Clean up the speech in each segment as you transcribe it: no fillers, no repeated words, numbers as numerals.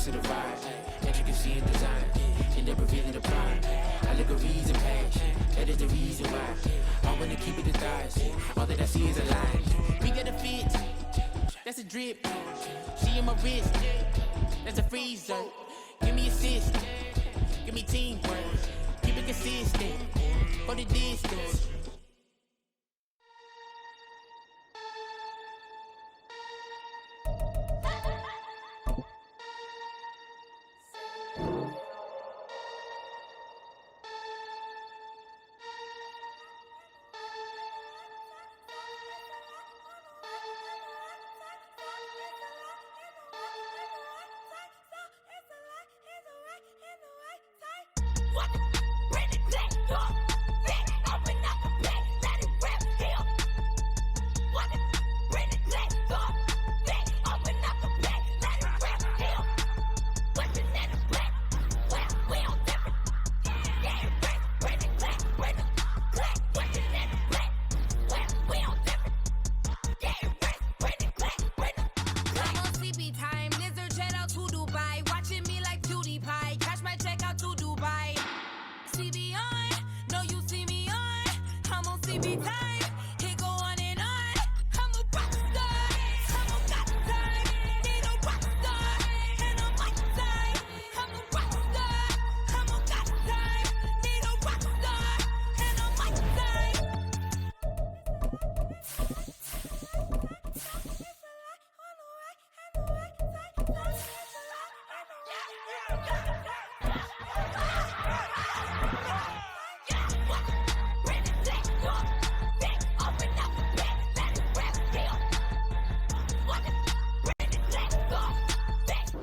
to the vibe. Intricacy and design, end up revealing the prime. Allegories and passion, that is the reason why I wanna keep it the thighs. All that I see is a line. We got a fit, that's a drip. She in my wrist, that's a freezer. Give me assist, give me teamwork. Keep it consistent for the distance.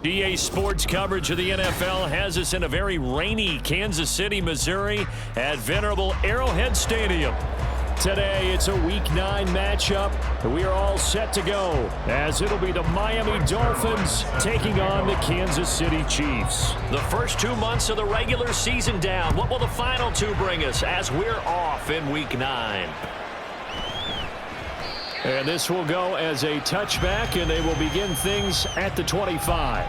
EA Sports coverage of the NFL has us in a very rainy Kansas City, Missouri at venerable Arrowhead Stadium. Today, it's a Week 9 matchup. We are all set to go as it'll be the Miami Dolphins taking on the Kansas City Chiefs. The first 2 months of the regular season down. What will the final 2 bring us as we're off in Week 9? And this will go as a touchback, and they will begin things at the 25.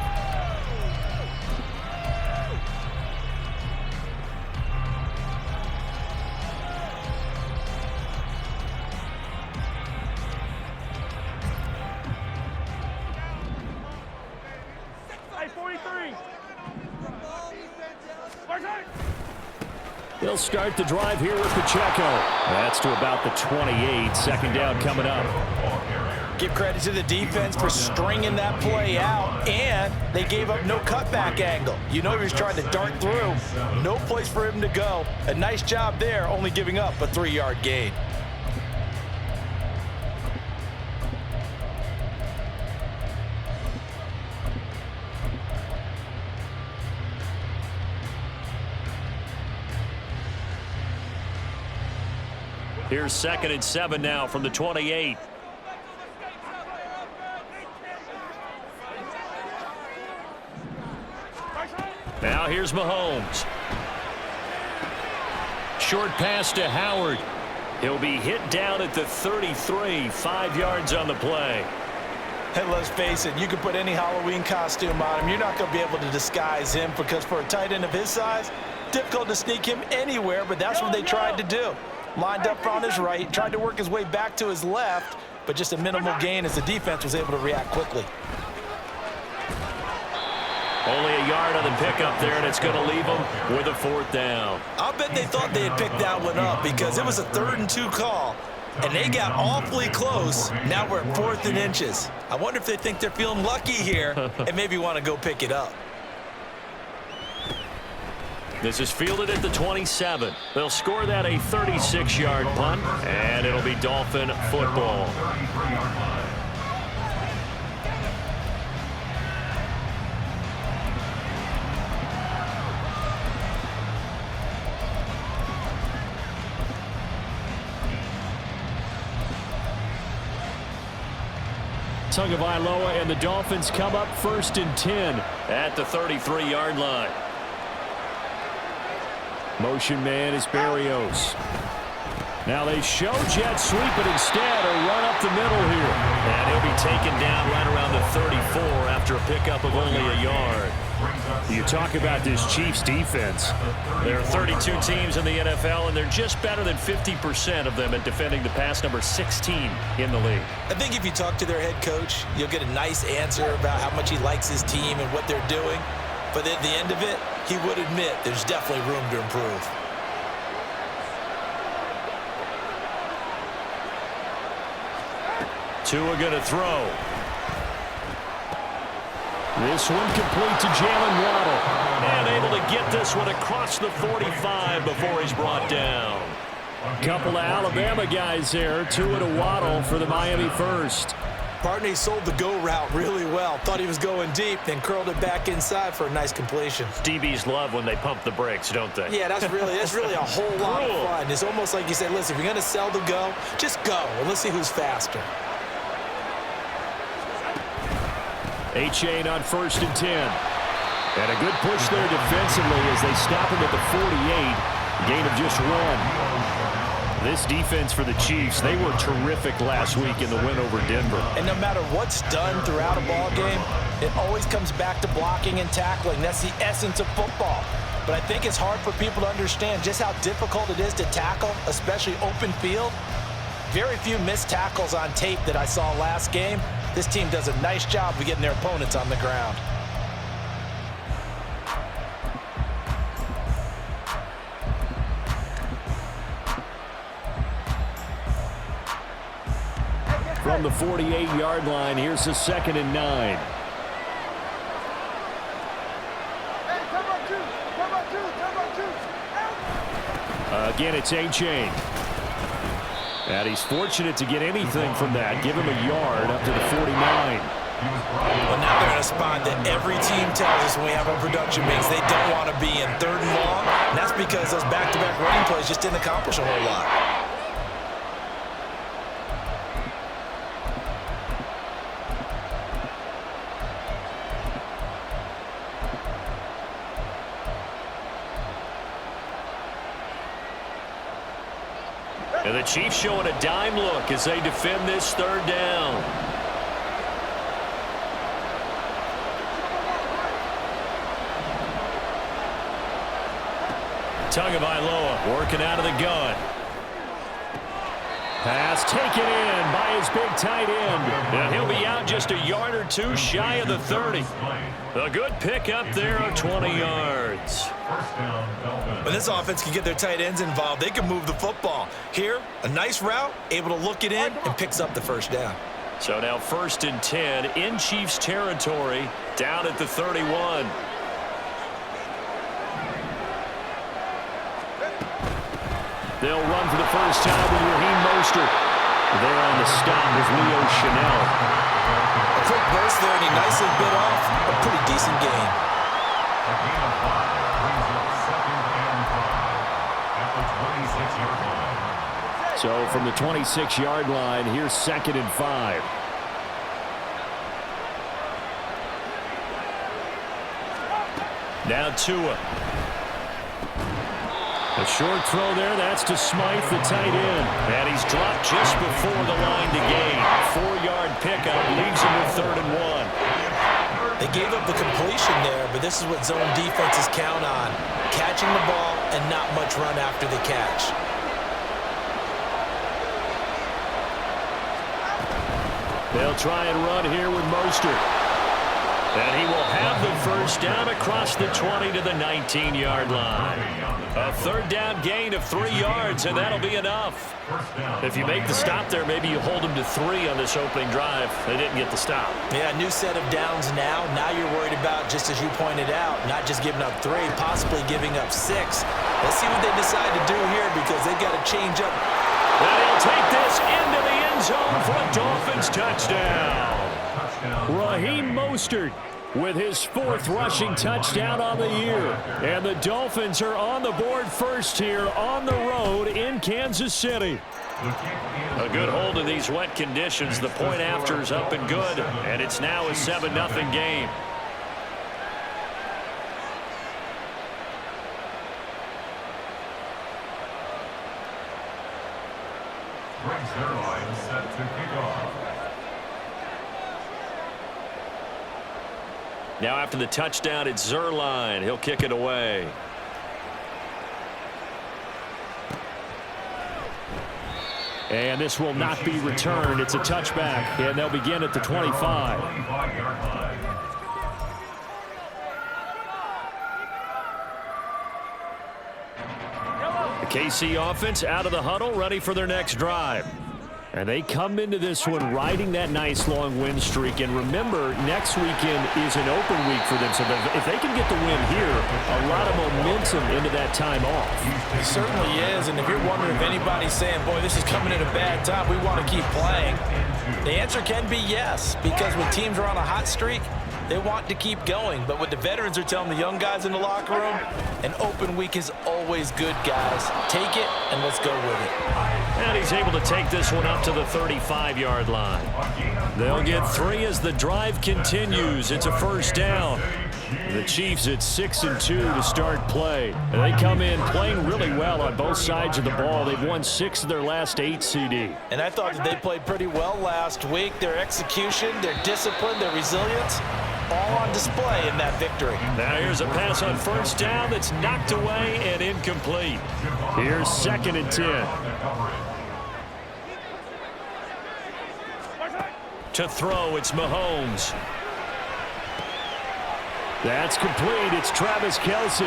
They'll start the drive here with Pacheco. That's to about the 28. Second down coming up. Give credit to the defense for stringing that play out, and they gave up no cutback angle. You know he was trying to dart through. No place for him to go. A nice job there, only giving up a 3-yard gain. Here's 2nd and 7 now from the 28. Now here's Mahomes. Short pass to Howard. He'll be hit down at the 33, 5 yards on the play. Hey, let's face it, you can put any Halloween costume on him. You're not going to be able to disguise him because for a tight end of his size, difficult to sneak him anywhere, but that's what they tried to do. Lined up on his right, tried to work his way back to his left, but just a minimal gain as the defense was able to react quickly. Only a yard on the pickup there, and it's going to leave them with a 4th down. I'll bet they thought they had picked that one up because it was a 3rd and 2 call, and they got awfully close. Now we're at 4th and inches. I wonder if they think they're feeling lucky here and maybe want to go pick it up. This is fielded at the 27. They'll score that a 36-yard punt, and it'll be Dolphin football. Tagovailoa and the Dolphins come up 1st and 10 at the 33-yard line. Motion man is Berrios. Now they show jet sweep, but instead a run up the middle here. And he'll be taken down right around the 34 after a pickup of only a yard. You talk about this Chiefs defense. There are 32 teams in the NFL, and they're just better than 50% of them at defending the pass, number 16 in the league. I think if you talk to their head coach, you'll get a nice answer about how much he likes his team and what they're doing. But at the end of it, he would admit there's definitely room to improve. Tua going to throw. This one complete to Jalen Waddle. And able to get this one across the 45 before he's brought down. Couple of Alabama guys there. Tua to Waddle for the Miami first. Partner, he sold the go route really well. Thought he was going deep, then curled it back inside for a nice completion. DBs love when they pump the brakes, don't they? Yeah, that's really a whole lot of fun. It's almost like you said, listen, if you're going to sell the go, just go, and let's see who's faster. A-Chain on 1st and 10. And a good push there defensively as they stop him at the 48. Gain of just 1. This defense for the Chiefs, they were terrific last week in the win over Denver. And no matter what's done throughout a ball game, it always comes back to blocking and tackling. That's the essence of football. But I think it's hard for people to understand just how difficult it is to tackle, especially open field. Very few missed tackles on tape that I saw last game. This team does a nice job of getting their opponents on the ground. From the 48-yard line, here's a 2nd and 9. Again, it's A-Chain. And he's fortunate to get anything from that. Give him a yard up to the 49. Well, now they're in a spot that every team tells us when we have our production meetings they don't want to be in 3rd and long. And that's because those back-to-back running plays just didn't accomplish a whole lot. And the Chiefs showing a dime look as they defend this 3rd down. Tagovailoa working out of the gun. Pass taken in by his big tight end. And he'll be out just a yard or 2 shy of the 30. A good pickup there of 20 yards. When this offense can get their tight ends involved, they can move the football. Here, a nice route, able to look it in, and picks up the 1st down. So now 1st and 10 in Chiefs territory, down at the 31. They'll run for the first time with Raheem Mostert. There on the stop with Leo Chanel. A quick burst there, and he nicely bit off a pretty decent gain. So from the 26-yard line, here's 2nd and 5. Now Tua. A short throw there. That's to Smythe, the tight end. And he's dropped just before the line to gain. 4-yard pickup leaves him with 3rd and 1. They gave up the completion there, but this is what zone defenses count on. Catching the ball and not much run after the catch. They'll try and run here with Mostert. And he will have the 1st down across the 20 to the 19-yard line. A 3rd down gain of 3 yards, and that'll be enough. If you make the stop there, maybe you hold them to 3 on this opening drive. They didn't get the stop. Yeah, new set of downs now. Now you're worried about, just as you pointed out, not just giving up 3, possibly giving up 6. Let's see what they decide to do here because they've got to change up. And he'll take this into the end zone for a Dolphins touchdown. Raheem Mostert with his 4th rushing touchdown on the year. And the Dolphins are on the board first here on the road in Kansas City. A good hold of these wet conditions. The point after is up and good, and it's now a 7-0 game. Now after the touchdown, it's Zerline. He'll kick it away. And this will not be returned. It's a touchback, and they'll begin at the 25. The KC offense out of the huddle, ready for their next drive. And they come into this one riding that nice long win streak. And remember, next weekend is an open week for them. So if they can get the win here, a lot of momentum into that time off. It certainly is. And if you're wondering if anybody's saying, boy, this is coming at a bad time, we want to keep playing, the answer can be yes. Because when teams are on a hot streak, they want to keep going. But what the veterans are telling the young guys in the locker room, an open week is always good, guys. Take it, and let's go with it. And he's able to take this one up to the 35-yard line. They'll get 3 as the drive continues. It's a first down. The Chiefs at 6-2 to start play. And they come in playing really well on both sides of the ball. They've won 6 of their last 8 CD. And I thought that they played pretty well last week. Their execution, their discipline, their resilience, all on display in that victory. Now here's a pass on first down that's knocked away and incomplete. Here's 2nd and 10. To throw, it's Mahomes. That's complete. It's Travis Kelce.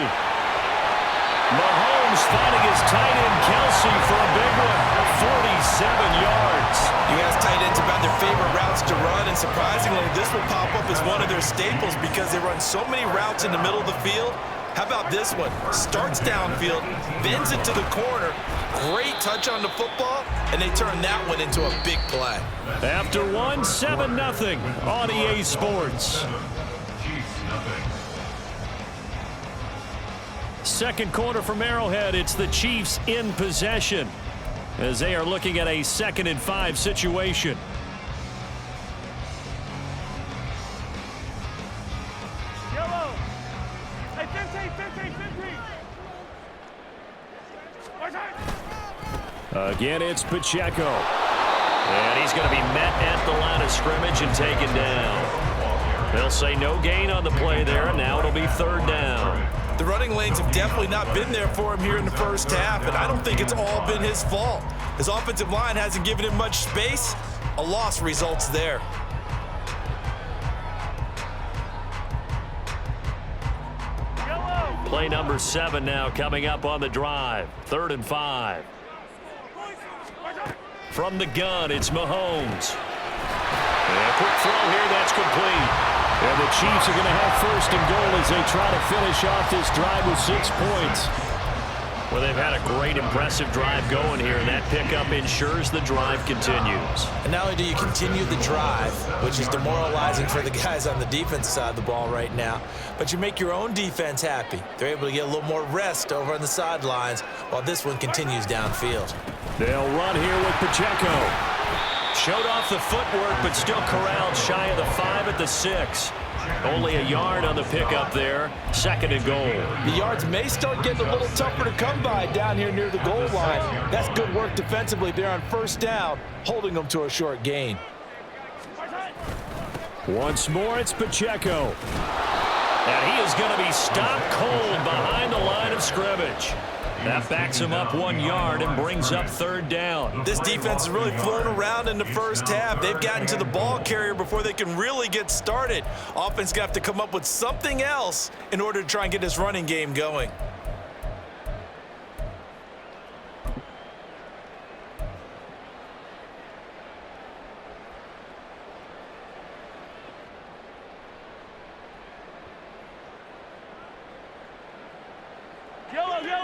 Mahomes finding his tight end Kelce for a big one. 47 yards. You guys tight ends about their favorite routes to run, and surprisingly, this will pop up as one of their staples because they run so many routes in the middle of the field. How about this one? Starts downfield, bends it to the corner, great touch on the football, and they turn that one into a big play. After 1, 7-0 on EA Sports. Second quarter from Arrowhead. It's the Chiefs in possession as they are looking at a 2nd and 5 situation. Yellow. Hey, 15. Again, it's Pacheco. And he's going to be met at the line of scrimmage and taken down. They'll say no gain on the play there, and now it'll be 3rd down. The running lanes have definitely not been there for him here in the first half, and I don't think it's all been his fault. His offensive line hasn't given him much space. A loss results there. Play number 7 now coming up on the drive. 3rd and 5. From the gun, it's Mahomes. And a quick throw here, that's complete. And the Chiefs are going to have 1st and goal as they try to finish off this drive with 6 points. Well, they've had a great, impressive drive going here, and that pickup ensures the drive continues. And not only do you continue the drive, which is demoralizing for the guys on the defensive side of the ball right now, but you make your own defense happy. They're able to get a little more rest over on the sidelines while this one continues downfield. They'll run here with Pacheco. Showed off the footwork, but still corralled shy of the 5 at the 6. Only a yard on the pickup there. 2nd and goal. The yards may start getting a little tougher to come by down here near the goal line. That's good work defensively there on 1st down, holding them to a short gain. Once more, it's Pacheco. And he is going to be stopped cold behind the line of scrimmage. That backs him up 1 yard and brings up 3rd down. This defense has really flown around in the first half. They've gotten to the ball carrier before they can really get started. Offense going to have to come up with something else in order to try and get this running game going.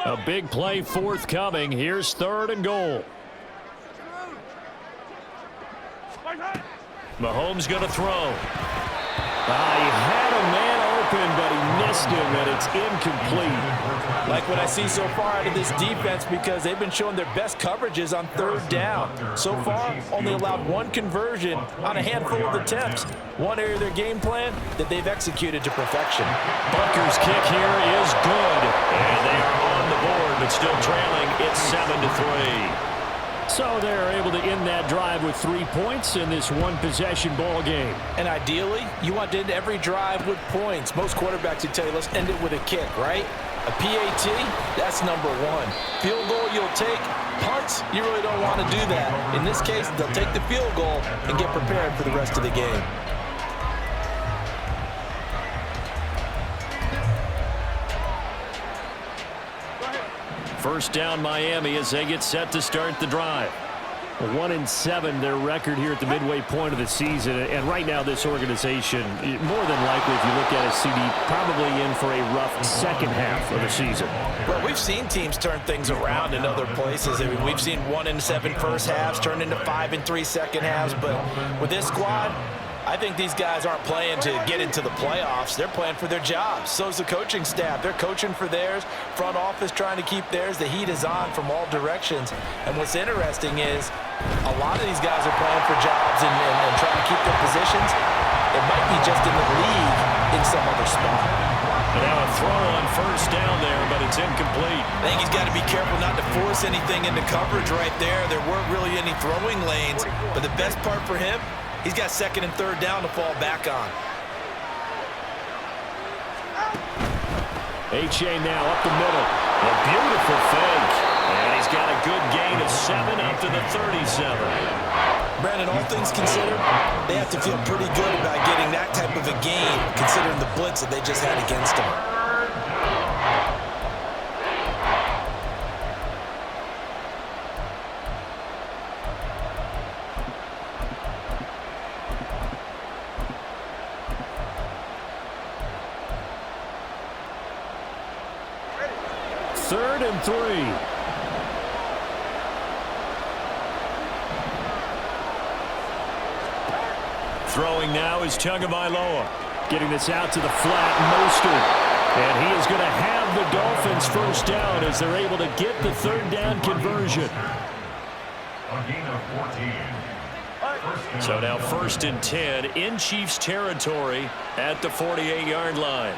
A big play forthcoming. Here's 3rd and goal. Mahomes going to throw. He had a man open, but he missed him, and it's incomplete. Like what I see so far out of this defense, because they've been showing their best coverages on 3rd down. So far, only allowed 1 conversion on a handful of attempts. One area of their game plan that they've executed to perfection. Butker's kick here is good. And they are on the board, but still trailing. It's 7-3. So they're able to end that drive with 3 points in this one-possession ball game. And ideally, you want to end every drive with points. Most quarterbacks would tell you, let's end it with a kick, right? A PAT, that's number one. Field goal you'll take. Punts, you really don't want to do that. In this case, they'll take the field goal and get prepared for the rest of the game. First down Miami as they get set to start the drive. 1-7 their record here at the midway point of the season, and right now this organization, more than likely if you look at it, CD, probably in for a rough second half of the season. Well, we've seen teams turn things around in other places. I mean, we've seen 1-7 first halves turn into 5-3 second halves, but with this squad, I think these guys aren't playing to get into the playoffs. They're playing for their jobs. So's the coaching staff. They're coaching for theirs. Front office trying to keep theirs. The heat is on from all directions. And what's interesting is a lot of these guys are playing for jobs and trying to keep their positions. It might be just in the league in some other spot. And now a throw on first down there, but it's incomplete. I think he's got to be careful not to force anything into coverage right there. There weren't really any throwing lanes. But the best part for him, he's got second and third down to fall back on. H.A. now up the middle. A beautiful fake. And he's got a good gain of 7 up to the 37. Brandon, all things considered, they have to feel pretty good about getting that type of a gain, considering the blitz that they just had against them. Third and 3. Throwing now is Tagovailoa. Getting this out to the flat, Mostert. And he is going to have the Dolphins first down as they're able to get the third down conversion. A gain of 14. So now first and 10 in Chiefs territory at the 48-yard line.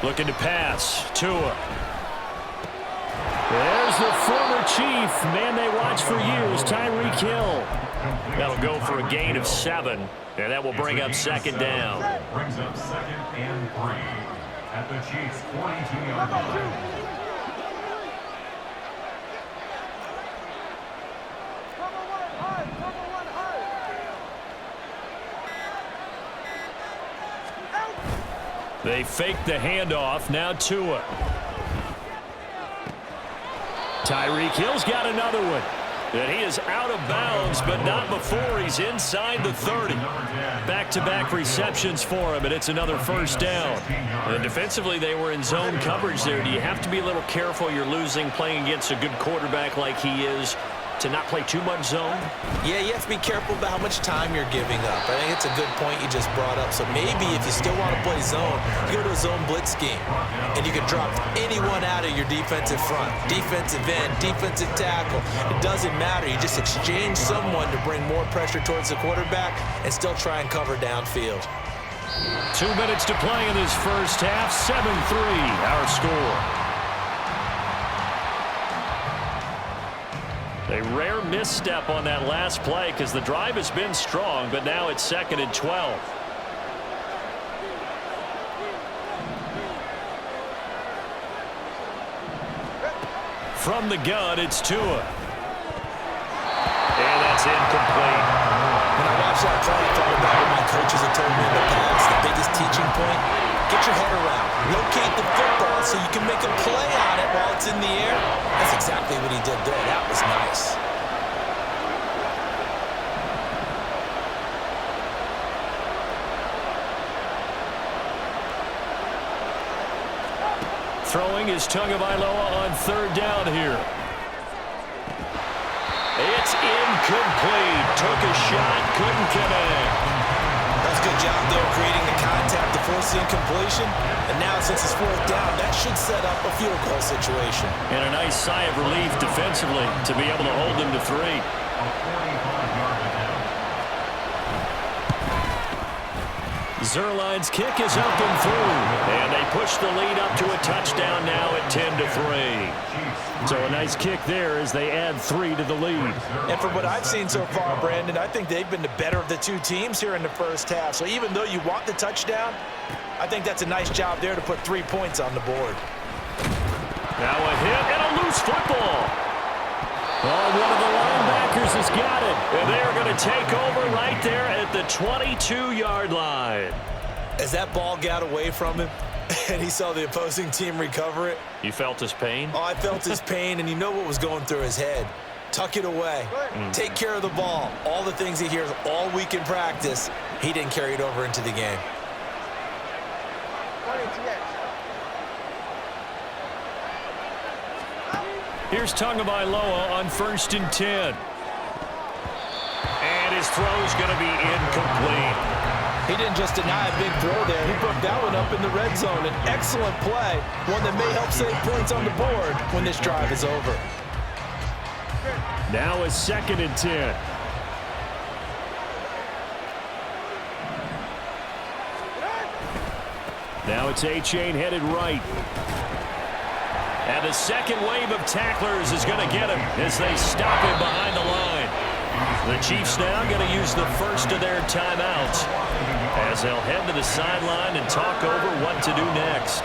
Looking to pass. Tua. There's the former Chief, man they watched for years, Tyreek Hill. That'll go for a gain of 7, and that will bring up second down. Brings up second and 3 at the Chiefs' 42-yard line. They fake the handoff. Now Tua. Tyreek Hill's got another one. And he is out of bounds, but not before he's inside the 30. Back-to-back receptions for him, and it's another first down. And defensively, they were in zone coverage there. Do you have to be a little careful? You're losing playing against a good quarterback like he is to not play too much zone? Yeah, you have to be careful about how much time you're giving up. I think it's a good point you just brought up. So maybe if you still want to play zone, you go to a zone blitz scheme. And you can drop anyone out of your defensive front. Defensive end, defensive tackle. It doesn't matter. You just exchange someone to bring more pressure towards the quarterback and still try and cover downfield. 2 minutes to play in this first half. 7-3 our score. A rare misstep on that last play because the drive has been strong, but now it's second and 12. From the gun, it's Tua. And that's incomplete. When I watched that play, I thought about what my coaches have told me in the past. The biggest teaching point, get your head around. Locate the football so you can make a play on it while it's in the air. That's exactly what he did there. That was nice. Throwing is Tagovailoa on third down here. It's incomplete. Took a shot, couldn't connect. That's a good job there creating the contact to force the incompletion. And now since it's fourth down, that should set up a field goal situation. And a nice sigh of relief defensively to be able to hold them to 3. A 45-yard down. Zuerlein's kick is up and through. And they push the lead up to a touchdown now at 10-3. So a nice kick there as they add 3 to the lead. And from what I've seen so far, Brandon, I think they've been the better of the two teams here in the first half. So even though you want the touchdown, I think that's a nice job there to put 3 points on the board. Now a hit and a loose football. Oh, one of the linebackers has got it. And they are going to take over right there at the 22-yard line. As that ball got away from him and he saw the opposing team recover it. You felt his pain? Oh, I felt his pain, and you know what was going through his head. Tuck it away. Take care of the ball. All the things he hears all week in practice, he didn't carry it over into the game. Here's Tagovailoa on 1st and 10. And his throw's going to be incomplete. He didn't just deny a big throw there. He put that one up in the red zone. An excellent play, one that may help save points on the board when this drive is over. Now a 2nd and 10. Now it's A-Chain headed right. And the second wave of tacklers is going to get him as they stop him behind the line. The Chiefs now going to use the first of their timeouts as they'll head to the sideline and talk over what to do next.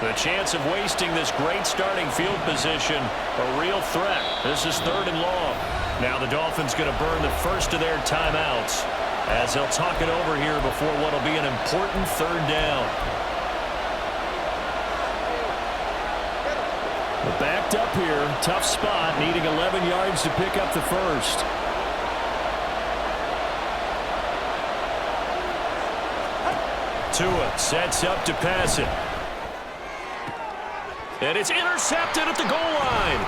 The chance of wasting this great starting field position, a real threat. This is 3rd and long. Now the Dolphins going to burn the first of their timeouts as they'll talk it over here before what will be an important 3rd down. We're backed up here. Tough spot, needing 11 yards to pick up the first. Tua sets up to pass it. And it's intercepted at the goal line.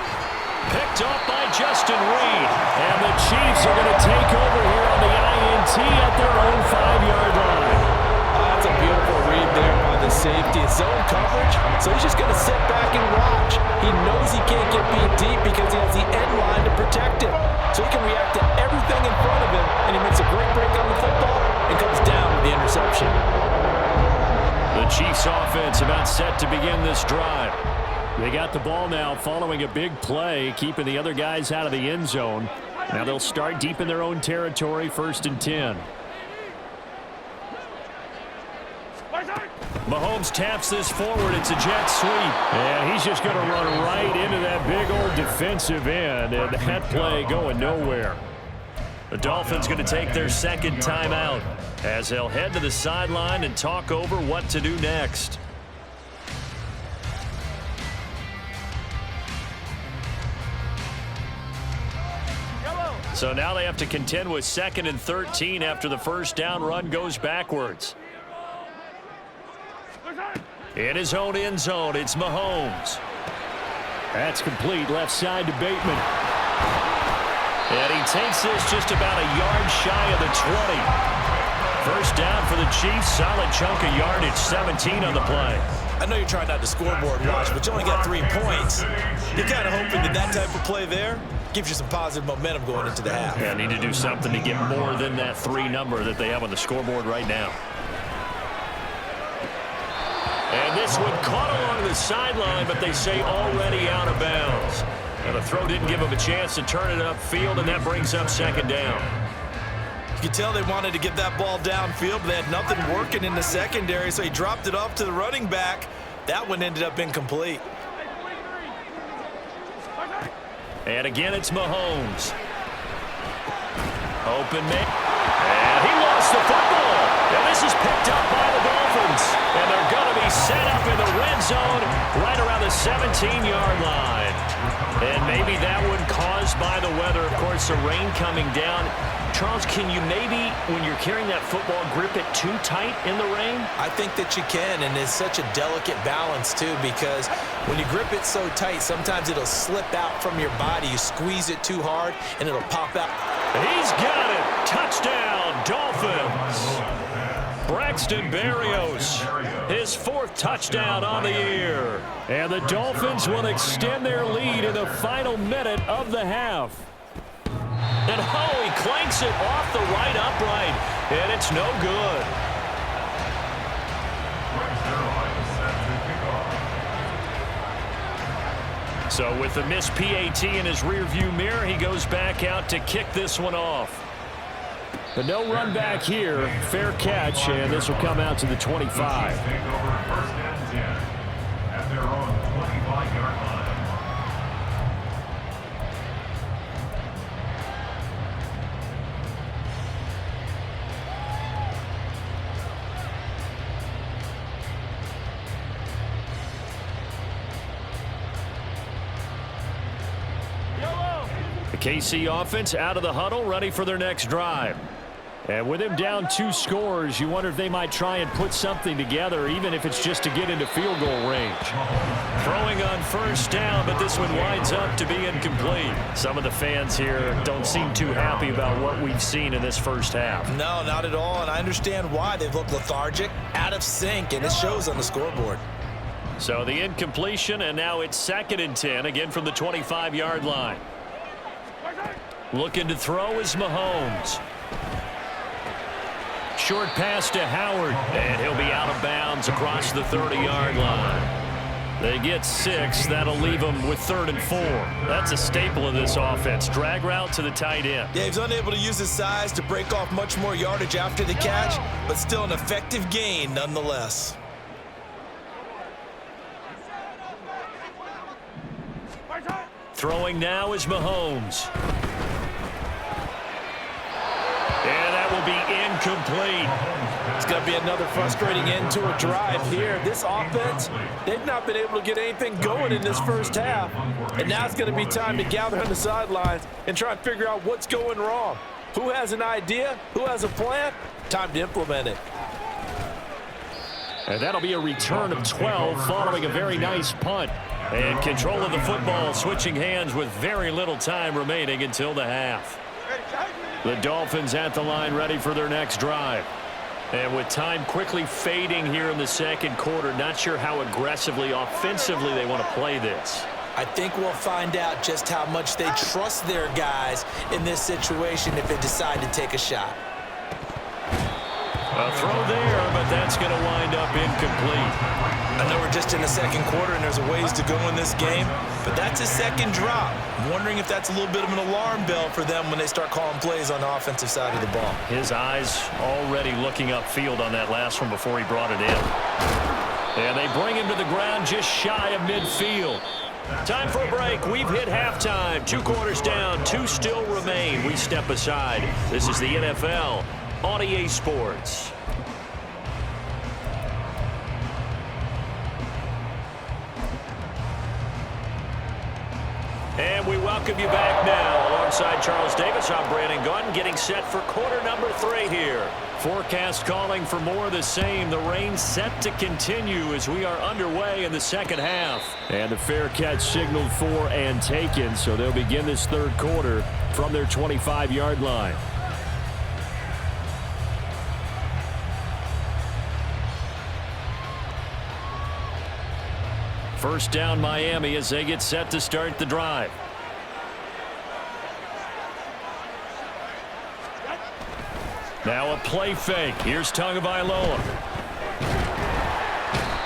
Picked off by Justin Reed. And the Chiefs are going to take over here on the INT at their own 5-yard line. That's a beautiful read there by the safety. Zone coverage, so he's just going to sit back and watch. He knows he can't get beat deep because he has the end line to protect him. So he can react to everything in front of him, and he makes a great break on the football and comes down with the interception. The Chiefs offense about set to begin this drive. They got the ball now following a big play, keeping the other guys out of the end zone. Now they'll start deep in their own territory, 1st and 10. Mahomes taps this forward. It's a jet sweep. And he's just going to run right into that big old defensive end, and that play going nowhere. The Dolphins going to take their 2nd timeout as they'll head to the sideline and talk over what to do next. So now they have to contend with 2nd and 13 after the first down run goes backwards. In his own end zone, it's Mahomes. That's complete, left side to Bateman. And he takes this just about a yard shy of the 20. First down for the Chiefs, solid chunk of yardage, 17 on the play. I know you're trying not to scoreboard watch, but you only got 3 points. You're kind of hoping that that type of play there gives you some positive momentum going into the half. Yeah, need to do something to get more than that 3 number that they have on the scoreboard right now. And this one caught along the sideline, but they say already out of bounds. And the throw didn't give him a chance to turn it upfield, and that brings up 2nd down. You could tell they wanted to get that ball downfield, but they had nothing working in the secondary, so he dropped it off to the running back. That one ended up incomplete. And again, it's Mahomes. Open man. And he lost the football. And this is picked up by the Dolphins. And they're going to be set up in the red zone right around the 17-yard line. And maybe that one caused by the weather. Of course, the rain coming down. Charles, can you maybe, when you're carrying that football, grip it too tight in the rain? I think that you can, and it's such a delicate balance, too, because when you grip it so tight, sometimes it'll slip out from your body. You squeeze it too hard, and it'll pop out. He's got it. Touchdown, Dolphins. Braxton Berrios, his 4th touchdown on the year. And the Dolphins will extend their lead in the final minute of the half. And he claims hits it off the right upright, and it's no good. So with the missed PAT in his rearview mirror, he goes back out to kick this one off. But no run back here. Fair catch, and this will come out to the 25. Take over first and 10 at their own 25-yard line. The KC offense out of the huddle, ready for their next drive. And with him down 2 scores, you wonder if they might try and put something together, even if it's just to get into field goal range. Throwing on first down, but this one winds up to be incomplete. Some of the fans here don't seem too happy about what we've seen in this first half. No, not at all, and I understand why. They look lethargic, out of sync, and it shows on the scoreboard. So the incompletion, and now it's 2nd and 10, again from the 25-yard line. Looking to throw is Mahomes. Short pass to Howard, and he'll be out of bounds across the 30-yard line. They get 6. That'll leave them with 3rd and 4. That's a staple of this offense. Drag route to the tight end. Yeah, he's unable to use his size to break off much more yardage after the catch, but still an effective gain nonetheless. Throwing now is Mahomes. And that will be incomplete. It's going to be another frustrating end to a drive here. This offense, they've not been able to get anything going in this first half. And now it's going to be time to gather on the sidelines and try and figure out what's going wrong. Who has an idea? Who has a plan? Time to implement it. And that'll be a return of 12 following a very nice punt. And control of the football switching hands with very little time remaining until the half. The Dolphins at the line ready for their next drive. And with time quickly fading here in the second quarter, not sure how aggressively, offensively they want to play this. I think we'll find out just how much they trust their guys in this situation if they decide to take a shot. A throw there, but that's going to wind up incomplete. I know we're just in the second quarter and there's a ways to go in this game, but that's a second drop. I'm wondering if that's a little bit of an alarm bell for them when they start calling plays on the offensive side of the ball. His eyes already looking upfield on that last one before he brought it in. And they bring him to the ground just shy of midfield. Time for a break. We've hit halftime. 2 quarters down, 2 still remain. We step aside. This is the NFL on EA Sports. And we welcome you back now. Alongside Charles Davis, I'm Brandon Gunn, getting set for quarter number 3 here. Forecast calling for more of the same. The rain set to continue as we are underway in the second half. And the fair catch signaled for and taken, so they'll begin this third quarter from their 25-yard line. First down Miami as they get set to start the drive. Now a play fake. Here's Tagovailoa.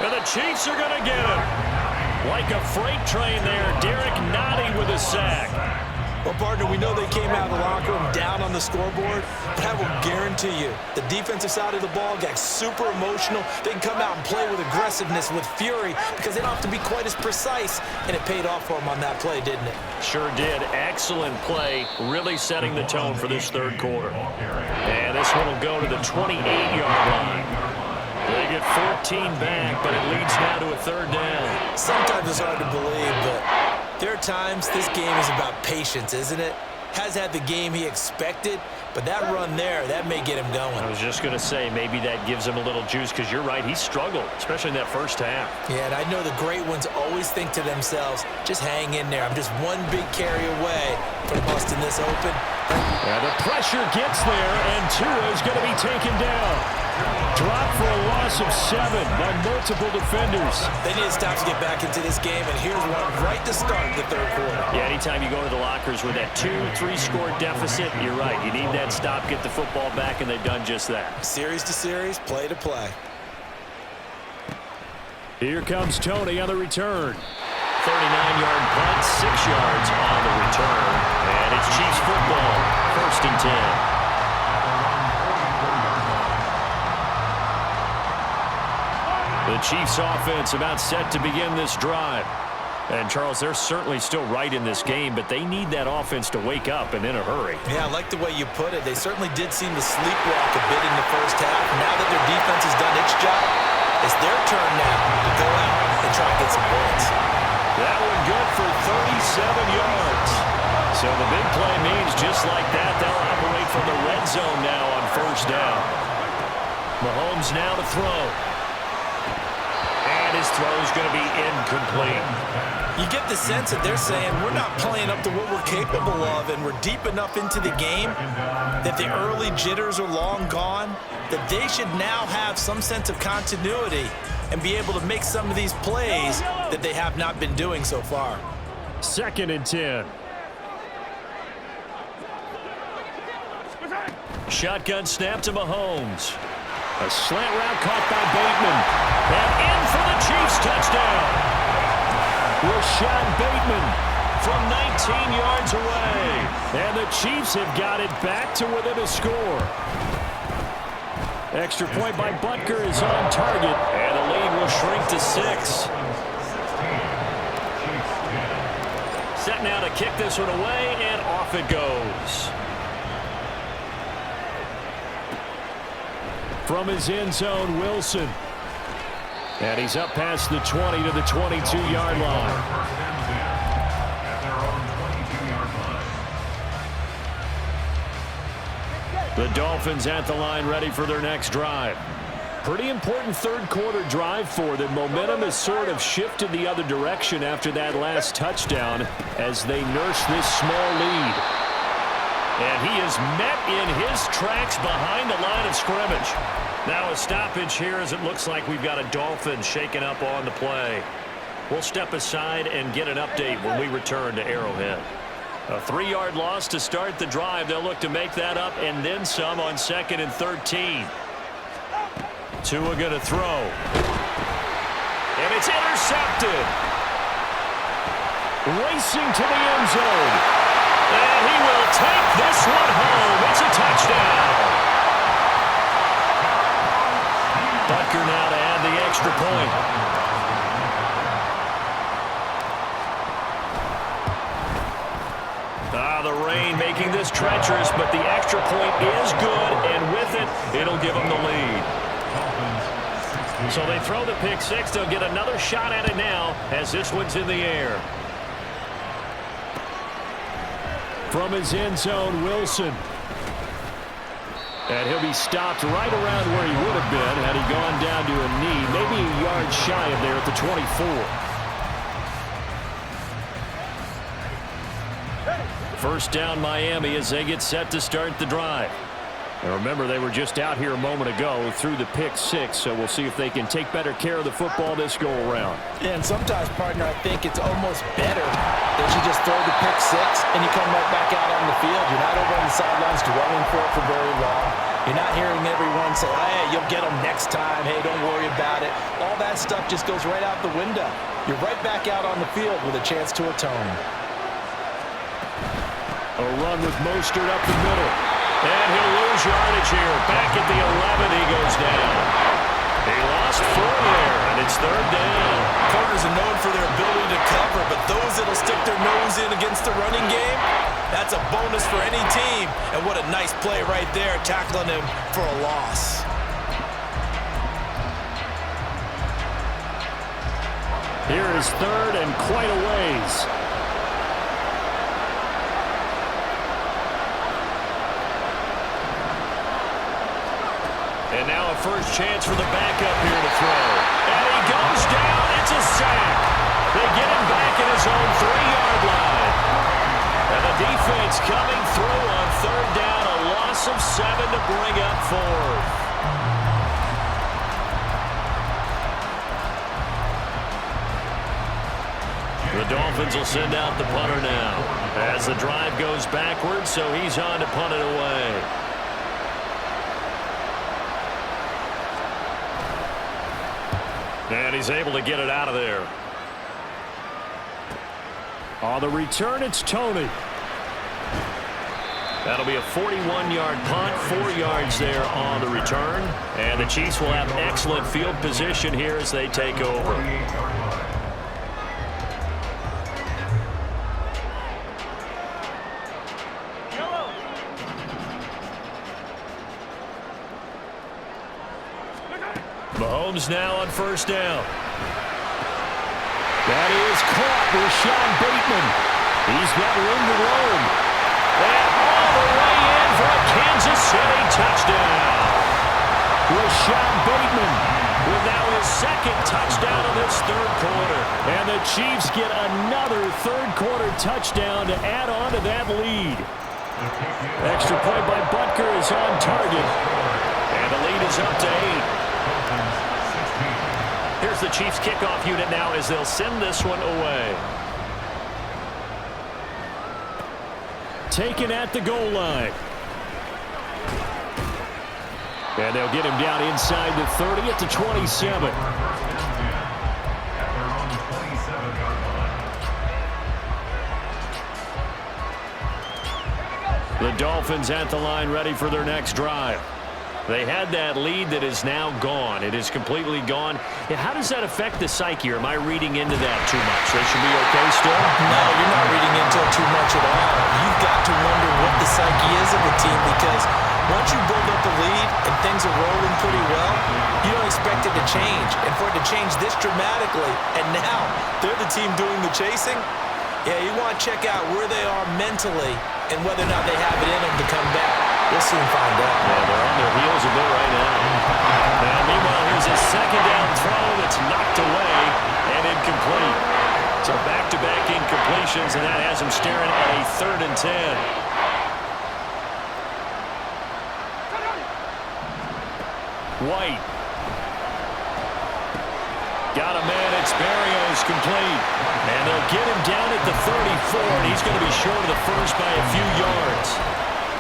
And the Chiefs are going to get him. Like a freight train there, Derek Nottie with a sack. Well, partner, we know they came out of the locker room down on the scoreboard, but I will guarantee you the defensive side of the ball got super emotional. They can come out and play with aggressiveness, with fury, because they don't have to be quite as precise, and it paid off for them on that play, didn't it? Sure did. Excellent play, really setting the tone for this third quarter. And this one will go to the 28-yard line. They get 14 back, but it leads now to a third down. Sometimes it's hard to believe, but there are times this game is about patience, isn't it? Has had the game he expected, but that run there, that may get him going. I was just going to say, maybe that gives him a little juice, because you're right, he struggled, especially in that first half. Yeah, and I know the great ones always think to themselves, just hang in there. I'm just one big carry away from busting this open. And the pressure gets there, and Tua is going to be taken down. Drop for a loss of 7 by multiple defenders. They need to stop to get back into this game, and here's one right to start the third quarter. Yeah, anytime you go to the lockers with that 2-3 score deficit, you're right. You need that stop, get the football back, and they've done just that. Series to series, play to play. Here comes Tony on the return. 39-yard punt, 6 yards on the return. And it's Chiefs football, 1st and 10. The Chiefs offense about set to begin this drive. And, Charles, they're certainly still right in this game, but they need that offense to wake up and in a hurry. Yeah, I like the way you put it. They certainly did seem to sleepwalk a bit in the first half. Now that their defense has done its job, it's their turn now to go out and try to get some points. That one good for 37 yards. So the big play means just like that, they'll operate from the red zone now on 1st down. Mahomes now to throw. And his throw is going to be incomplete. You get the sense that they're saying we're not playing up to what we're capable of, and we're deep enough into the game that the early jitters are long gone, that they should now have some sense of continuity and be able to make some of these plays that they have not been doing so far. 2nd and 10. Shotgun snap to Mahomes. A slant route caught by Bateman. And in for the Chiefs touchdown. Rashad Bateman From 19 yards away. And the Chiefs have got it back to within a score. Extra point by Butker is on target. And the lead will shrink to 6. Set now to kick this one away, and off it goes. From his end zone, Wilson. And he's up past the 20 to the 22-yard line. At their own 22-yard line. The Dolphins at the line, ready for their next drive. Pretty important third quarter drive for them. Momentum has sort of shifted the other direction after that last touchdown as they nurse this small lead. And he is met in his tracks behind the line of scrimmage. Now a stoppage here as it looks like we've got a Dolphin shaken up on the play. We'll step aside and get an update when we return to Arrowhead. A 3-yard loss to start the drive. They'll look to make that up and then some on 2nd and 13. Tua going to throw. And it's intercepted. Racing to the end zone. And he will take this one home. It's a touchdown. Butker now to add the extra point. The rain making this treacherous, but the extra point is good, and with it, it'll give them the lead. So they throw the pick 6. They'll get another shot at it now as this one's in the air. From his end zone, Wilson. And he'll be stopped right around where he would have been had he gone down to a knee, maybe a yard shy of there at the 24. First down Miami as they get set to start the drive. And remember, they were just out here a moment ago through the pick 6, so we'll see if they can take better care of the football this go-around. Yeah, and sometimes, partner, I think it's almost better that you just throw the pick 6 and you come right back out on the field. You're not over on the sidelines dwelling for it for very long. You're not hearing everyone say, hey, you'll get them next time. Hey, don't worry about it. All that stuff just goes right out the window. You're right back out on the field with a chance to atone. A run with Mostert up the middle. And he'll lose yardage here. Back at the 11, he goes down. He lost 4 there, and it's 3rd down. Corners are known for their ability to cover, but those that'll stick their nose in against the running game, that's a bonus for any team. And what a nice play right there, tackling him for a loss. Here is 3rd and quite a ways. And now a first chance for the backup here to throw. And he goes down. It's a sack. They get him back at his own 3-yard line. And the defense coming through on loss of 7 to bring up fourth. The Dolphins will send out the punter now as the drive goes backwards, so he's on to punt it away. And he's able to get it out of there. On the return, it's Tony. That'll be a 41-yard punt, 4 yards there on the return. And the Chiefs will have excellent field position here as they take over. Mahomes now on first down. That is caught with Sean Bateman. He's got room to roam. And all the way in for a Kansas City touchdown. Sean Bateman with now his second touchdown of this third quarter. And the Chiefs get another third-quarter touchdown to add on to that lead. Extra point by Butker is on target. And the lead is up to 8. Here's the Chiefs kickoff unit now as they'll send this one away. Taken at the goal line. And they'll get him down inside the 30 at the 27. The Dolphins at the line ready for their next drive. They had that lead that is now gone. It is completely gone. Yeah, how does that affect the psyche? Or am I reading into that too much? They should be okay still? No, you're not reading into it too much at all. You've got to wonder what the psyche is of a team, because once you build up a lead and things are rolling pretty well, you don't expect it to change. And for it to change this dramatically, and now they're the team doing the chasing, yeah, you want to check out where they are mentally and whether or not they have it in them to come back. We'll soon find out. Yeah, they're on their heels a bit right now. Now, meanwhile, here's a second down throw that's knocked away and incomplete. So back-to-back incompletions, and that has them staring at a 3rd and 10. White. Got a man. It's Berrios complete. And they'll get him down at the 34, and he's going to be short of the first by a few yards.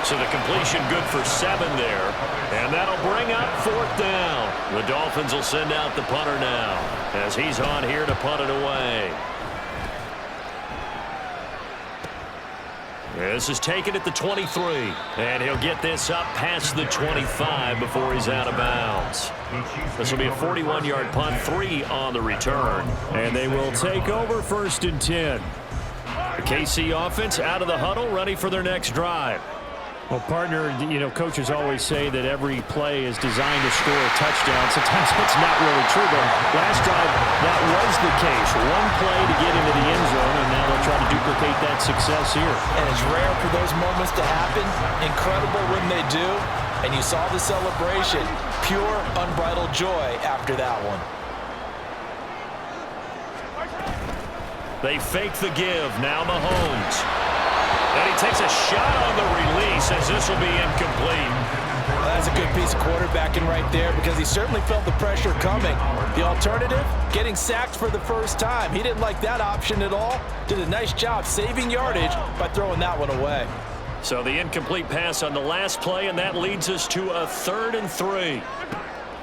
So the completion good for 7 there. And that'll bring up 4th down. The Dolphins will send out the punter now as he's on here to punt it away. This is taken at the 23. And he'll get this up past the 25 before he's out of bounds. This will be a 41-yard punt, 3 on the return. And they will take over 1st and 10. The KC offense out of the huddle, ready for their next drive. Well, partner, you know, coaches always say that every play is designed to score a touchdown. Sometimes it's not really true, but last drive, that was the case. One play to get into the end zone, and now they'll try to duplicate that success here. And it's rare for those moments to happen. Incredible when they do. And you saw the celebration. Pure, unbridled joy after that one. They fake the give. Now Mahomes. And he takes a shot on the release as this will be incomplete. Well, that's a good piece of quarterbacking right there, because he certainly felt the pressure coming. The alternative, getting sacked for the first time. He didn't like that option at all. Did a nice job saving yardage by throwing that one away. So the incomplete pass on the last play, and that leads us to a 3rd and 3.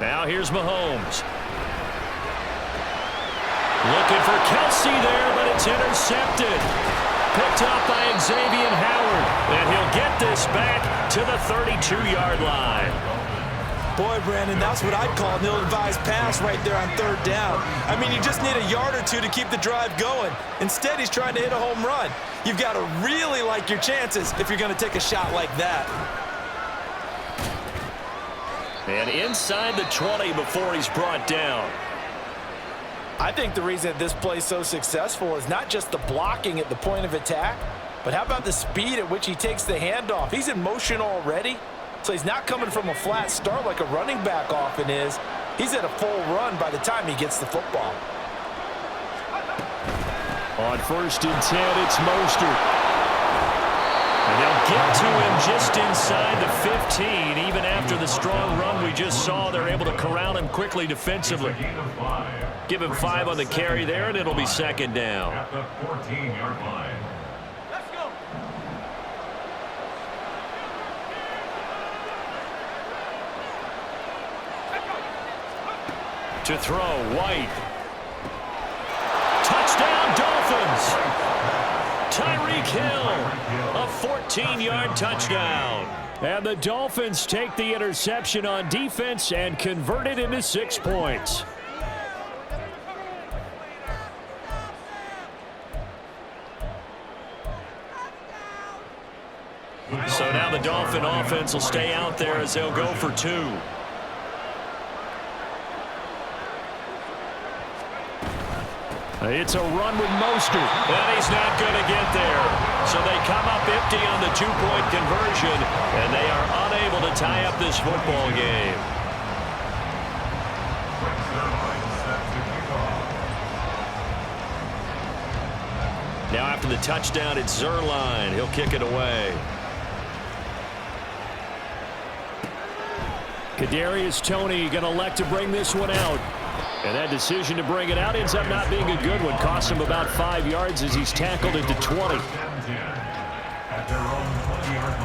Now here's Mahomes. Looking for Kelsey there, but it's intercepted. Picked up by Xavier Howard, and he'll get this back to the 32-yard line. Boy, Brandon, that's what I'd call an ill-advised pass right there on 3rd down. I mean, you just need a yard or two to keep the drive going. Instead, he's trying to hit a home run. You've got to really like your chances if you're going to take a shot like that. And inside the 20 before he's brought down. I think the reason that this play is so successful is not just the blocking at the point of attack, but how about the speed at which he takes the handoff? He's in motion already, so he's not coming from a flat start like a running back often is. He's at a full run by the time he gets the football. On 1st and 10, it's Mostert. And they'll get to him just inside the 15. Even after the strong run we just saw, they're able to corral him quickly defensively. Give him 5 on the carry there, and it'll be second down. At the 14-yard line. Let's go. To throw, White. Touchdown, Dolphins! Tyreek Hill, a 14-yard touchdown. And the Dolphins take the interception on defense and convert it into 6 points. So now the Dolphin offense will stay out there as they'll go for 2. It's a run with Mostert. And he's not going to get there. So they come up empty on the 2-point conversion, and they are unable to tie up this football game. Now after the touchdown, it's Zerline. He'll kick it away. Kadarius Toney going to elect to bring this one out. And that decision to bring it out ends up not being a good one. Costs him about 5 yards as he's tackled into 20. At their own 20-yard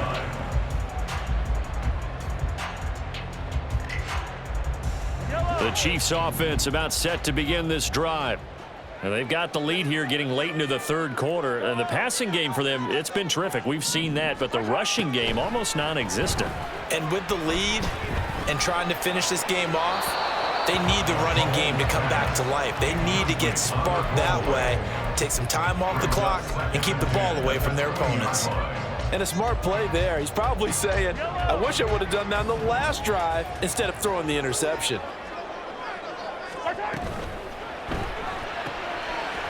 line. The Chiefs offense about set to begin this drive. And they've got the lead here getting late into the 3rd quarter. And the passing game for them, it's been terrific. We've seen that. But the rushing game, almost non-existent. And with the lead and trying to finish this game off, they need the running game to come back to life. They need to get sparked that way, take some time off the clock, and keep the ball away from their opponents. And a smart play there. He's probably saying, I wish I would have done that on the last drive instead of throwing the interception.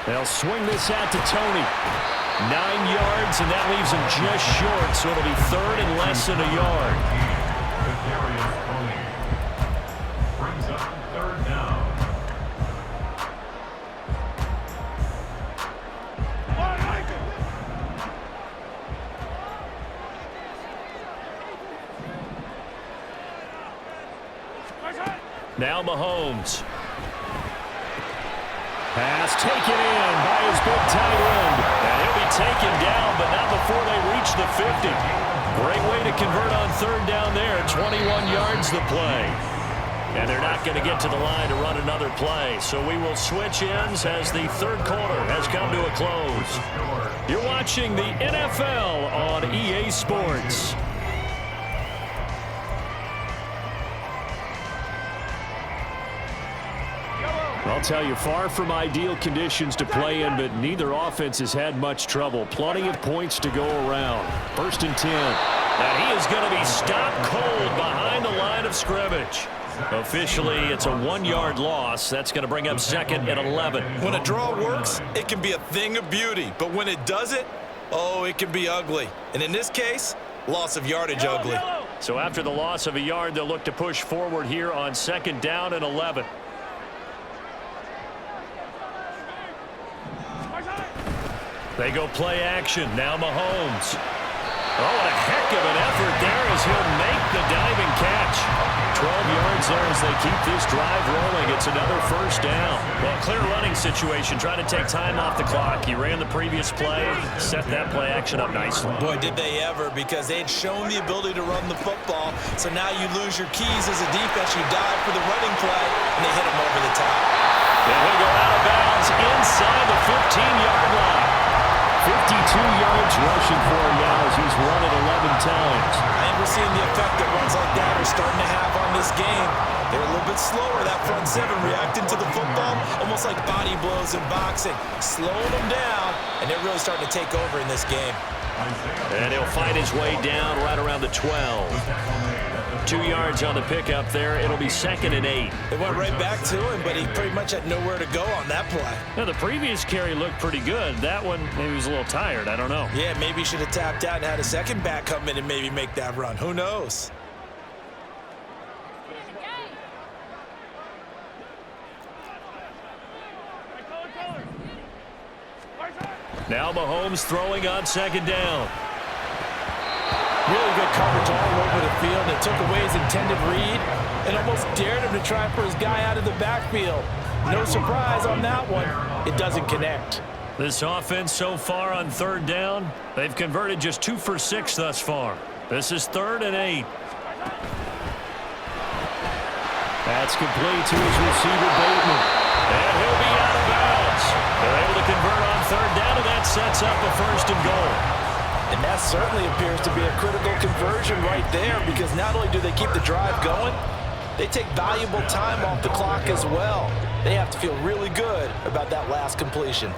They'll swing this out to Toney. 9 yards, and that leaves him just short, so it'll be 3rd and less than a yard. Brings up 3rd down. Now Mahomes. Pass taken in by his big tight end. And he'll be taken down, but not before they reach the 50. Great way to convert on 3rd down there. 21 yards the play. And they're not going to get to the line to run another play. So we will switch ends as the 3rd quarter has come to a close. You're watching the NFL on EA Sports. I'll tell you, far from ideal conditions to play in, but neither offense has had much trouble. Plenty of points to go around. 1st and 10. And he is going to be stopped cold behind the line of scrimmage. Officially, it's a 1-yard loss. That's going to bring up 2nd and 11. When a draw works, it can be a thing of beauty. But when it doesn't, oh, it can be ugly. And in this case, loss of yardage ugly. So after the loss of a yard, they'll look to push forward here on 2nd down and 11. They go play action. Now Mahomes. Oh, what a heck of an effort there as he'll make the diving catch. 12 yards there as they keep this drive rolling. It's another 1st down. Well, clear running situation. Trying to take time off the clock. He ran the previous play, set that play action up nicely. Boy, did they ever, because they had shown the ability to run the football. So now you lose your keys as a defense. You dive for the running play, and they hit him over the top. And he'll go out of bounds inside the 15-yard line. 52 yards rushing for him now as he's run it 11 times. And we're seeing the effect that runs like that are starting to have on this game. They're a little bit slower, that front 7, reacting to the football, almost like body blows in boxing. Slowing them down, and they're really starting to take over in this game. And he'll fight his way down right around the 12. 2 yards on the pickup there. It'll be 2nd and 8. They went right back to him, but he pretty much had nowhere to go on that play. Now, the previous carry looked pretty good. That one, maybe he was a little tired. I don't know. Yeah, maybe he should have tapped out and had a second back come in and maybe make that run. Who knows? Now Mahomes throwing on 2nd down. Really good coverage all over the field. It took away his intended read and almost dared him to try for his guy out of the backfield. No surprise on that one. It doesn't connect. This offense so far on third down, they've converted just 2 for 6 thus far. This is 3rd and 8. That's complete to his receiver, Bateman. And he'll be out of bounds. They're able to convert on third down, and that sets up a 1st and goal. And that certainly appears to be a critical conversion right there, because not only do they keep the drive going, they take valuable time off the clock as well. They have to feel really good about that last completion.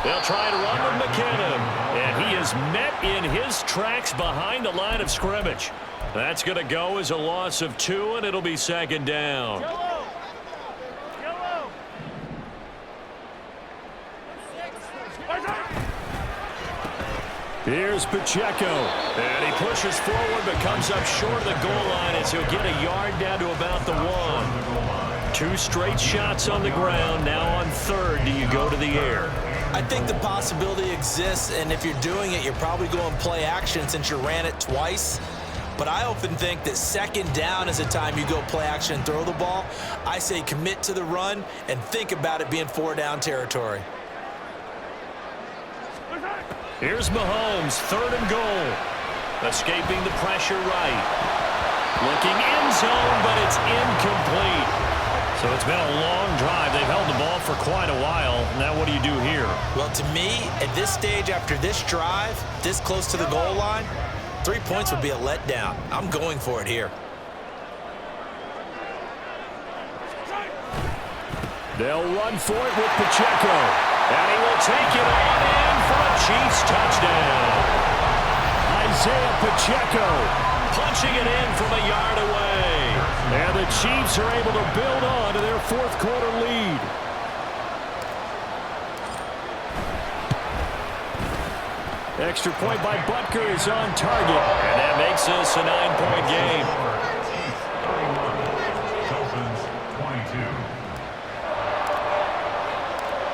They'll try to run with McKinnon, and he is met in his tracks behind the line of scrimmage. That's going to go as a loss of 2, and it'll be 2nd down. Yellow. Yellow. Here's Pacheco, and he pushes forward but comes up short of the goal line as he'll get a yard down to about the 1. 2 straight shots on the ground. Now on 3rd, do you go to the air? I think the possibility exists, and if you're doing it, you're probably going play action since you ran it twice. But I often think that 2nd down is a time you go play action and throw the ball. I say commit to the run and think about it being 4-down territory. Here's Mahomes, 3rd and goal. Escaping the pressure right. Looking end zone, but it's incomplete. So it's been a long drive. They've held the ball for quite a while. Now what do you do here? Well, to me, at this stage after this drive, this close to the goal line, 3 points would be a letdown. I'm going for it here. They'll run for it with Pacheco. And he will take it on in for a Chiefs touchdown. Isaiah Pacheco punching it in from a yard away. And the Chiefs are able to build on to their 4th quarter lead. Extra point by Butker is on target. And that makes this a 9-point game. Dolphins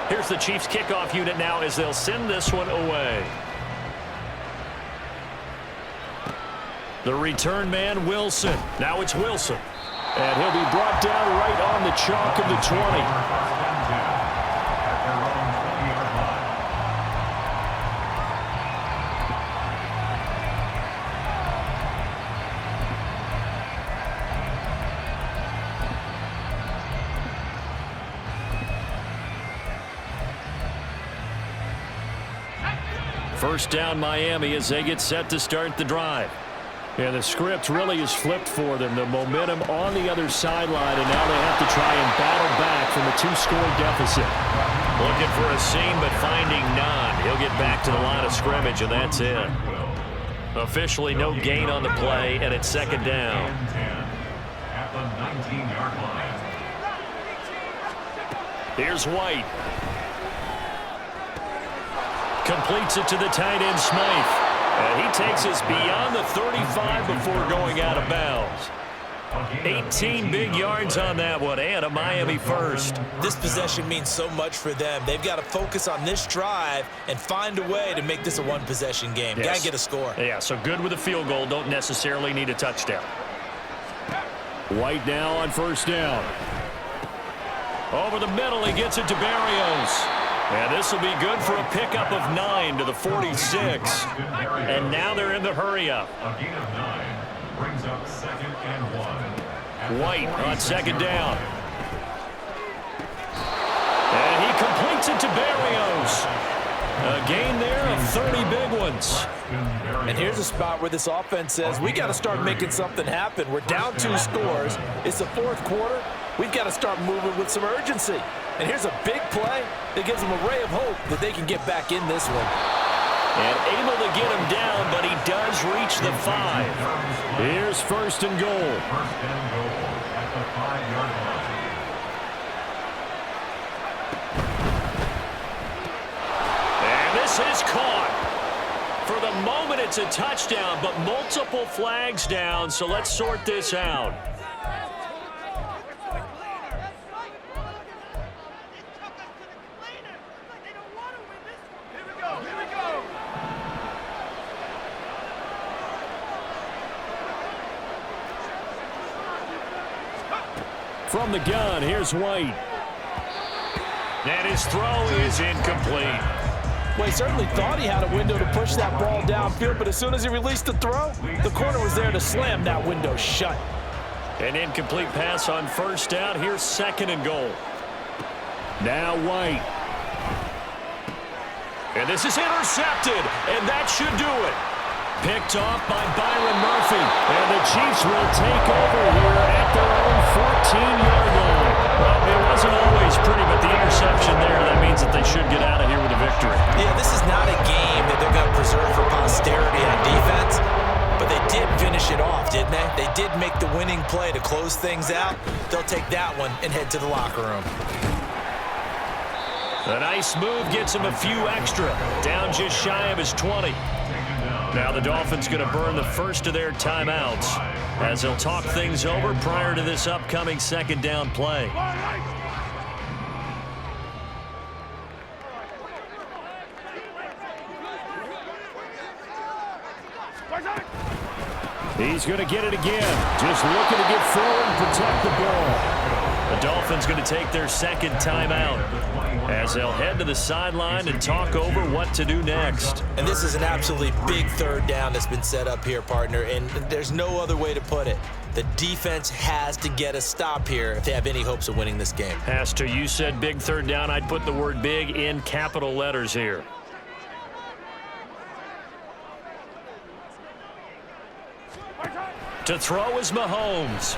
22. Here's the Chiefs kickoff unit now as they'll send this one away. The return man, Wilson. Now it's Wilson. And he'll be brought down right on the chalk of the 20. First down Miami as they get set to start the drive. Yeah, the script really is flipped for them. The momentum on the other sideline, and now they have to try and battle back from a 2-score deficit. Looking for a seam, but finding none. He'll get back to the line of scrimmage, and that's it. Officially no gain on the play, and it's 2nd down. At the 19-yard line. Here's White. Completes it to the tight end, Smythe. And he takes us beyond the 35 before going out of bounds. 18 big yards on that one, and a Miami first. This possession means so much for them. They've got to focus on this drive and find a way to make this a one-possession game. Yes. Got to get a score. Yeah, so good with a field goal. Don't necessarily need a touchdown. White now on 1st down. Over the middle, he gets it to Barrios. And this will be good for a pickup of 9 to the 46. And now they're in the hurry-up. A gain of 9 brings up 2nd and 1. White on 2nd down. And he completes it to Barrios. A gain there of 30 big ones. And here's a spot where this offense says, we got to start making something happen. We're down 2 scores. It's the 4th quarter. We've got to start moving with some urgency. And here's a big play that gives them a ray of hope that they can get back in this one. And able to get him down, but he does reach the 5. Here's 1st and goal. 1st and goal at the 5-yard line. And this is caught. For the moment, it's a touchdown, but multiple flags down, so let's sort this out. From the gun, here's White. And his throw is incomplete. Well, he certainly thought he had a window to push that ball downfield, but as soon as he released the throw, the corner was there to slam that window shut. An incomplete pass on first down. Here's 2nd and goal. Now White. And this is intercepted, and that should do it. Picked off by Byron Murphy. And the Chiefs will take over here at their own 14-yard line. Well, it wasn't always pretty, but the interception there, that means that they should get out of here with a victory. Yeah, this is not a game that they're going to preserve for posterity on defense, but they did finish it off, didn't they? They did make the winning play to close things out. They'll take that one and head to the locker room. A nice move gets him a few extra. Down just shy of his 20. Now the Dolphins going to burn the first of their timeouts as they'll talk things over prior to this upcoming 2nd down play. He's going to get it again. Just looking to get forward and protect the ball. The Dolphins going to take their 2nd timeout as they'll head to the sideline and talk over what to do next. And this is an absolutely big 3rd down that's been set up here, partner, and there's no other way to put it. The defense has to get a stop here if they have any hopes of winning this game. Has to. You said big 3rd down. I'd put the word big in capital letters here. To throw is Mahomes.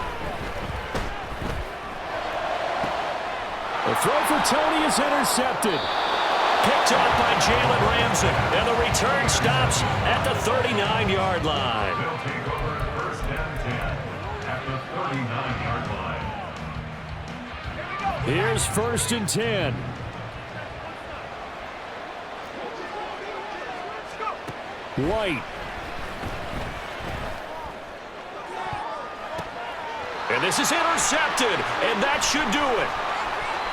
The throw for Tony is intercepted. Picked off by Jalen Ramsey. And the return stops at the 39-yard line. They'll take over 1st and 10 at the 39-yard line. Here's 1st and 10. White. And this is intercepted, and that should do it.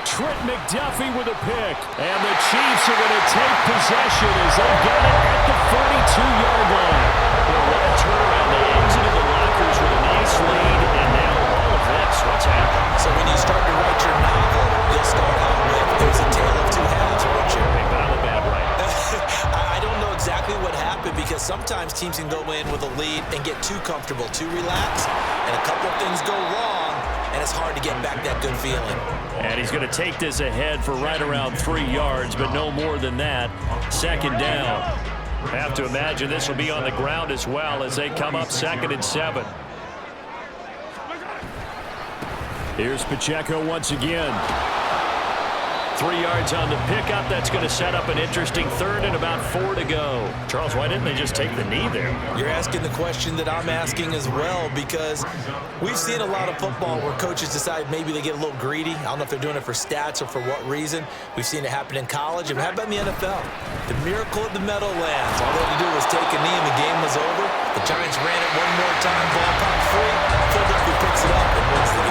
Trent McDuffie with a pick. And the Chiefs are going to take possession as they get it at the 42-yard line. Well, what a turnaround. They exited the lockers with a nice lead, and now all of this. What's happened? So when you start to write your novel, you'll start out with, it was a tale of two halves, won't you? Hey, but I'm a bad writer. I don't know exactly what happened because sometimes teams can go in with a lead and get too comfortable, too relaxed, and a couple of things go wrong, and it's hard to get back that good feeling. And he's going to take this ahead for right around 3 yards, but no more than that. 2nd down. Have to imagine this will be on the ground as well as they come up 2nd and 7. Here's Pacheco once again. 3 yards on the pickup. That's going to set up an interesting 3rd and about 4 to go. Charles, why didn't they just take the knee there? You're asking the question that I'm asking as well because we've seen a lot of football where coaches decide maybe they get a little greedy. I don't know if they're doing it for stats or for what reason. We've seen it happen in college. And how about in the NFL? The miracle of the Meadowlands. All they had to do was take a knee and the game was over. The Giants ran it one more time. Ball popped free. Philadelphia picks it up and wins the game.